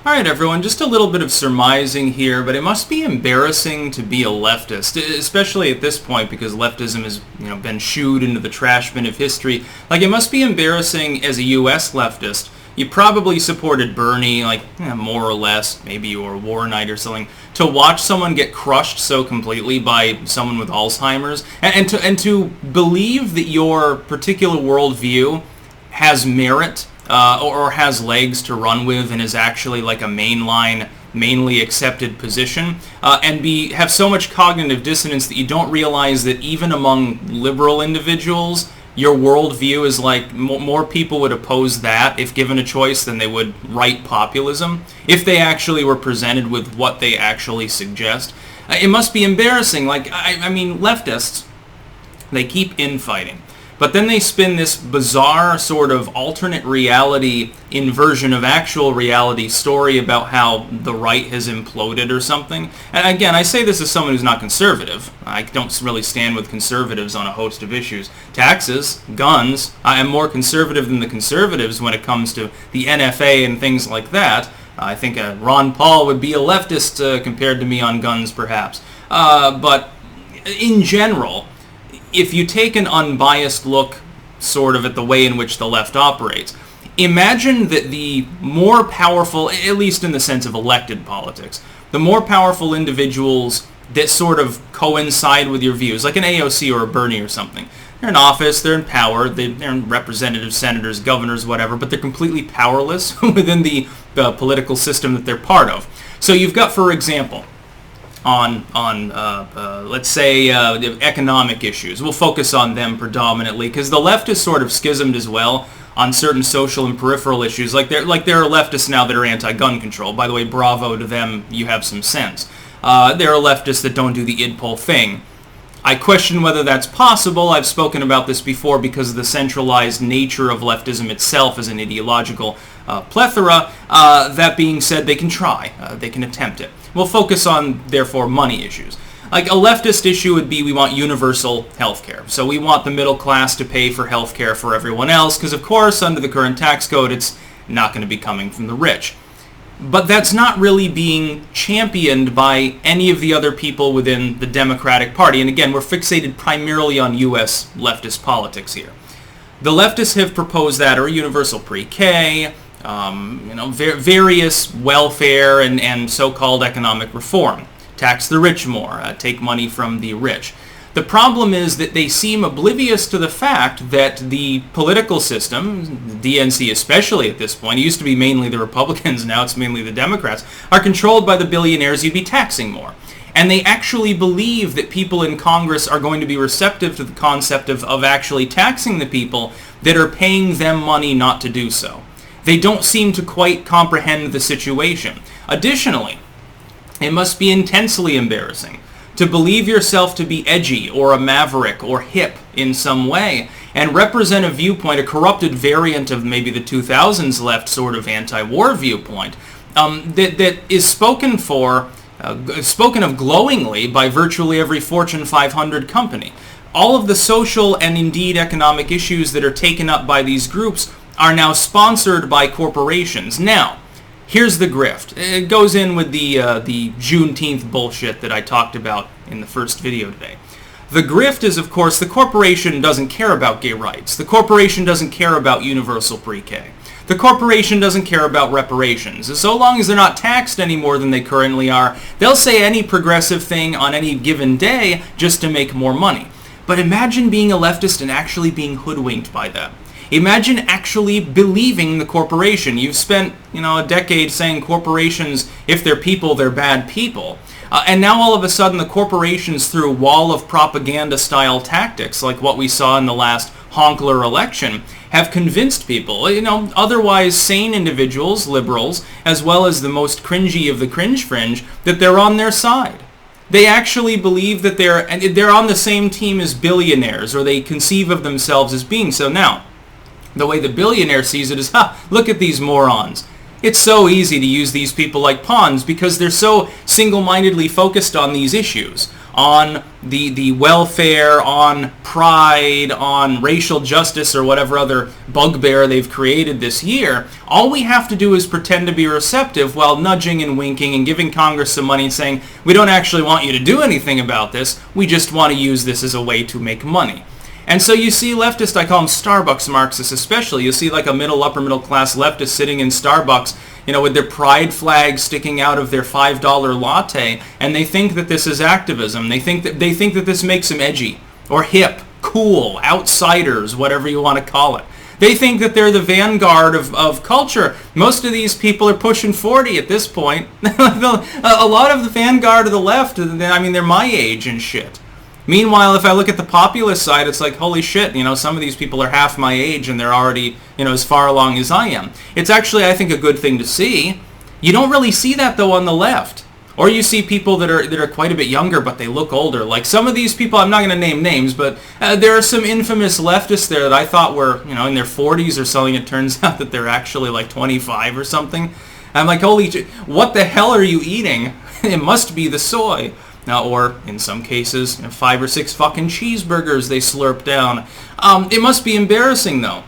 Alright everyone, just a little bit of surmising here, but it must be embarrassing to be a leftist, especially at this point because leftism has been shooed into the trash bin of history. Like, it must be embarrassing as a US leftist. You probably supported Bernie, more or less, maybe you were a war knight or something, to watch someone get crushed so completely by someone with Alzheimer's, and to believe that your particular worldview has merit, or has legs to run with and is actually like a mainline, mainly accepted position, and have so much cognitive dissonance that you don't realize that even among liberal individuals, your worldview is like more people would oppose that if given a choice than they would right populism, if they actually were presented with what they actually suggest. It must be embarrassing. I mean, leftists, they keep infighting. But then they spin this bizarre sort of alternate reality inversion of actual reality story about how the right has imploded or something. And again, I say this as someone who's not conservative. I don't really stand with conservatives on a host of issues. Taxes, guns, I am more conservative than the conservatives when it comes to the NFA and things like that. I think Ron Paul would be a leftist compared to me on guns, perhaps. But in general, if you take an unbiased look sort of at the way in which the left operates, imagine that the more powerful, at least in the sense of elected politics, the more powerful individuals that sort of coincide with your views, like an AOC or a Bernie or something. They're in office, they're in power, they're representatives, senators, governors, whatever, but they're completely powerless within the political system that they're part of. So you've got, for example, on let's say economic issues. We'll focus on them predominantly because the left is sort of schismed as well on certain social and peripheral issues. There are leftists now that are anti-gun control. By the way, bravo to them. You have some sense. There are leftists that don't do the id poll thing. I question whether that's possible. I've spoken about this before because of the centralized nature of leftism itself as an ideological plethora. That being said, they can try. They can attempt it. We'll focus on, therefore, money issues. Like a leftist issue would be we want universal health care. So we want the middle class to pay for health care for everyone else because, of course, under the current tax code, it's not going to be coming from the rich. But that's not really being championed by any of the other people within the Democratic Party. And again, we're fixated primarily on U.S. leftist politics here. The leftists have proposed that, or universal pre-K, various welfare and so-called economic reform. Tax the rich more, take money from the rich. The problem is that they seem oblivious to the fact that the political system, the DNC especially at this point, it used to be mainly the Republicans, now it's mainly the Democrats, are controlled by the billionaires you'd be taxing more. And they actually believe that people in Congress are going to be receptive to the concept of actually taxing the people that are paying them money not to do so. They don't seem to quite comprehend the situation. Additionally, it must be intensely embarrassing to believe yourself to be edgy or a maverick or hip in some way and represent a viewpoint, a corrupted variant of maybe the 2000s left sort of anti-war viewpoint that is spoken of glowingly by virtually every Fortune 500 company. All of the social and indeed economic issues that are taken up by these groups are now sponsored by corporations. Now, here's the grift. It goes in with the Juneteenth bullshit that I talked about in the first video today. The grift is, of course, the corporation doesn't care about gay rights. The corporation doesn't care about universal pre-K. The corporation doesn't care about reparations. So long as they're not taxed any more than they currently are, they'll say any progressive thing on any given day just to make more money. But imagine being a leftist and actually being hoodwinked by them. Imagine actually believing the corporation. You've spent, a decade saying corporations, if they're people, they're bad people. And now all of a sudden the corporations, through a wall of propaganda-style tactics, like what we saw in the last Honkler election, have convinced people, otherwise sane individuals, liberals, as well as the most cringy of the cringe fringe, that they're on their side. They actually believe that they're on the same team as billionaires, or they conceive of themselves as being so. Now, the way the billionaire sees it is, look at these morons. It's so easy to use these people like pawns because they're so single-mindedly focused on these issues. on the welfare, on pride, on racial justice, or whatever other bugbear they've created this year, all we have to do is pretend to be receptive while nudging and winking and giving Congress some money and saying, we don't actually want you to do anything about this, we just want to use this as a way to make money. And so you see leftists, I call them Starbucks Marxists especially, you see like a upper middle class leftist sitting in Starbucks, with their pride flag sticking out of their $5 latte, and they think that this is activism. They think that this makes them edgy, or hip, cool, outsiders, whatever you want to call it. They think that they're the vanguard of culture. Most of these people are pushing 40 at this point. A lot of the vanguard of the left, they're my age and shit. Meanwhile, if I look at the populist side, it's like, holy shit, some of these people are half my age and they're already, as far along as I am. It's actually, I think, a good thing to see. You don't really see that, though, on the left. Or you see people that are quite a bit younger, but they look older. Like some of these people, I'm not going to name names, but there are some infamous leftists there that I thought were, in their 40s or something. It turns out that they're actually like 25 or something. I'm like, holy shit, what the hell are you eating? It must be the soy. Or, in some cases, 5 or 6 fucking cheeseburgers they slurp down. It must be embarrassing, though,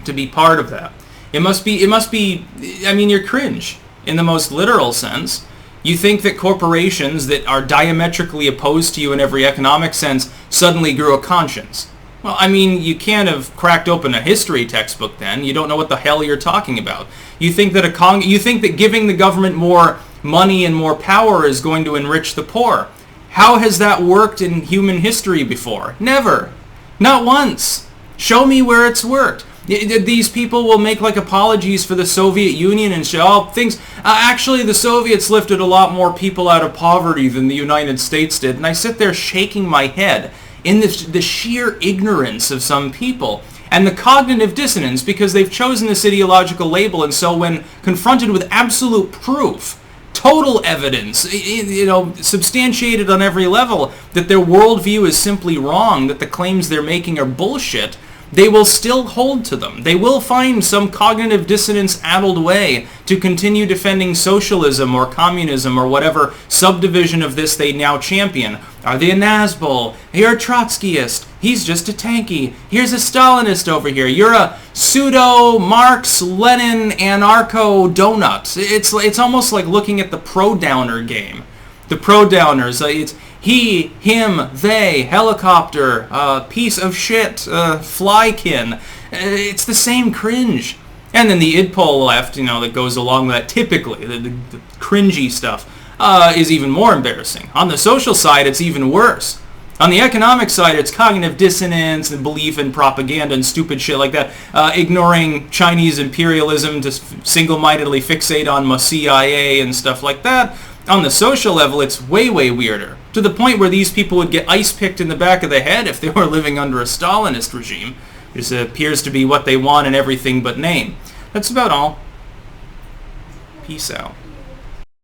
to be part of that. It must be, you're cringe, in the most literal sense. You think that corporations that are diametrically opposed to you in every economic sense suddenly grew a conscience. Well, you can't have cracked open a history textbook then. You don't know what the hell you're talking about. You think that giving the government more money and more power is going to enrich the poor. How has that worked in human history before? Never. Not once. Show me where it's worked. These people will make like apologies for the Soviet Union and show things. Actually, the Soviets lifted a lot more people out of poverty than the United States did. And I sit there shaking my head in the sheer ignorance of some people and the cognitive dissonance because they've chosen this ideological label. And so when confronted with absolute proof, total evidence, substantiated on every level, that their worldview is simply wrong, that the claims they're making are bullshit, they will still hold to them. They will find some cognitive dissonance-addled way to continue defending socialism or communism or whatever subdivision of this they now champion. Are they a Nazbol? You're a Trotskyist. He's just a tanky. Here's a Stalinist over here. You're a pseudo-Marx, Lenin, anarcho donut. It's almost like looking at the pro-downer game. The pro-downers, it's he, him, they, helicopter, piece of shit, flykin. It's the same cringe. And then the idpol left, that goes along with that, typically, the cringy stuff, is even more embarrassing. On the social side, it's even worse. On the economic side, it's cognitive dissonance and belief in propaganda and stupid shit like that, ignoring Chinese imperialism to single-mindedly fixate on the CIA and stuff like that. On the social level, it's way, way weirder, to the point where these people would get ice-picked in the back of the head if they were living under a Stalinist regime. This appears to be what they want in everything but name. That's about all. Peace out.